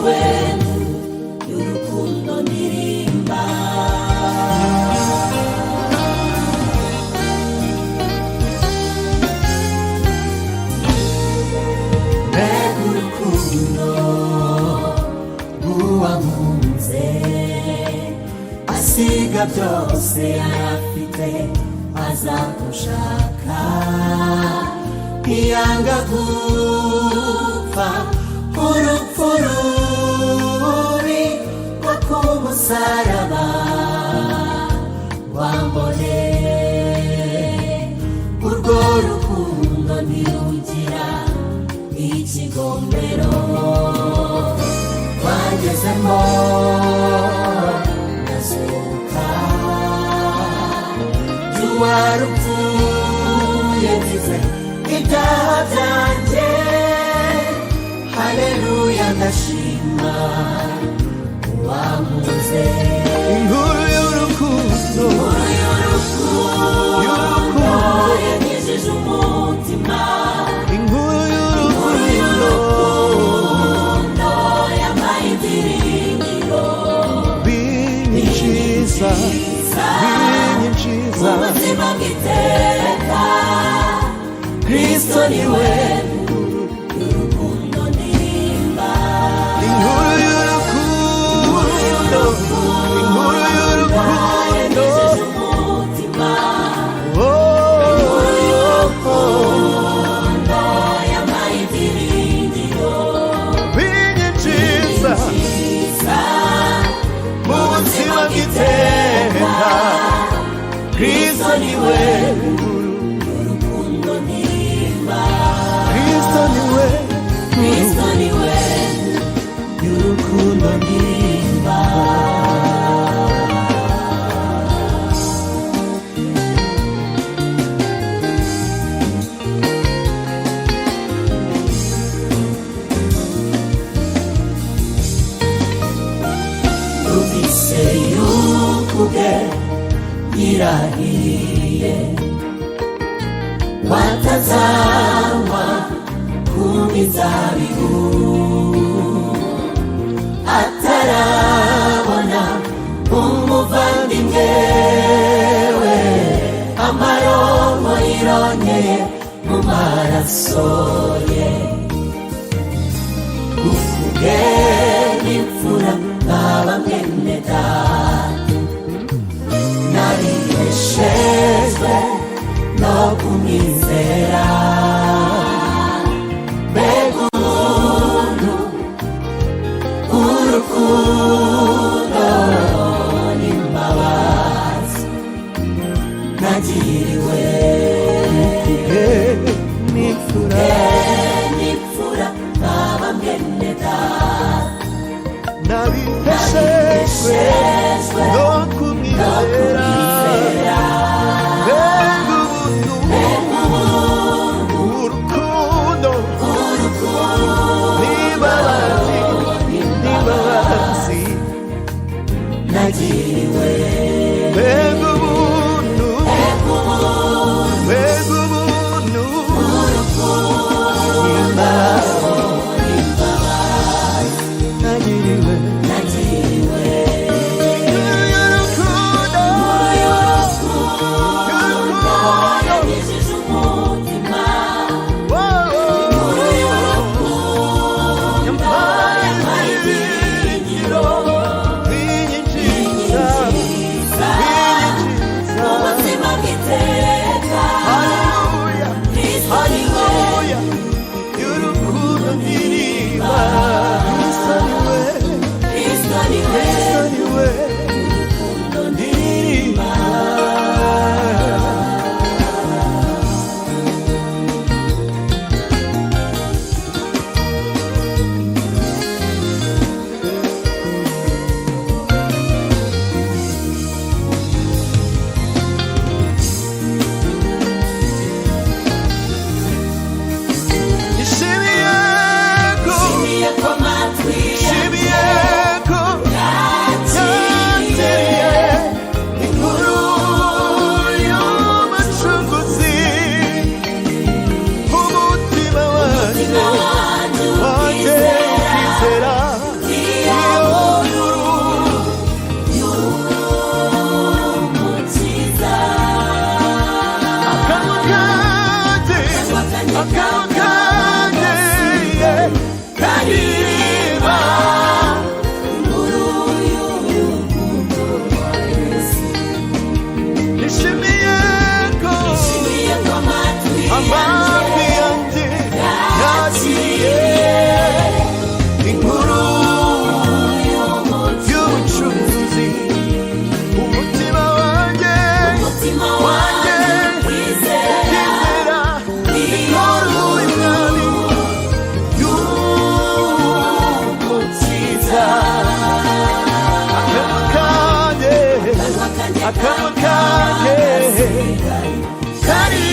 niwe y'urukundo ndirimba. Mbega urukundo rw'uwankunze, asiga byose yarafite aza gushaka, ntiyanga gupfa urupfu rubi rwo ku musaraba wambone. Urwo rukundo ntirugira ikigombero, rwagezemo ndazuka, warupfuye nzize ibyaha byanjye, haleluya ndashima uwankunze. Inkuru y'urukundo, yanyujije umutima. inkuru y'urukundo yampaye ibyiringiro, binyinjiza ubuzima bw'iteka. Kristo niwe y'urukundo ndirimba. inkuru y'urukundo, inkuru y'urukundo, yanyujije umutima. inkuru y'urukundo yampaye ibyiringiro, binyinjiza mu buzima bw'iteka. Kristo niwe y'urukundo ndirimba. Kristo niwe, Kristo niwe y'urukundo ndirimba. Numvise yuko ubwe yirahiriye watazanywa ku mizabibu, atarabona umuvandimwe we amaronko yironyeye mu maraso ye. Uvuge n'imfura nkaba mwene data, nariheshejwe no kumwizera. Mbega ubuntu, urukundo n'imbabazi nagiriwe. n'imfura nkaba mwene data, nabiheshejwe no kumwizera. Mbega ubuntu, urukundo n'imbabazi nagiriwe. mbega ubuntu, mbega ubuntu nagiriwe. yanyujije umutima. yampaye ibyiringiro, binyinjiza akamukange kari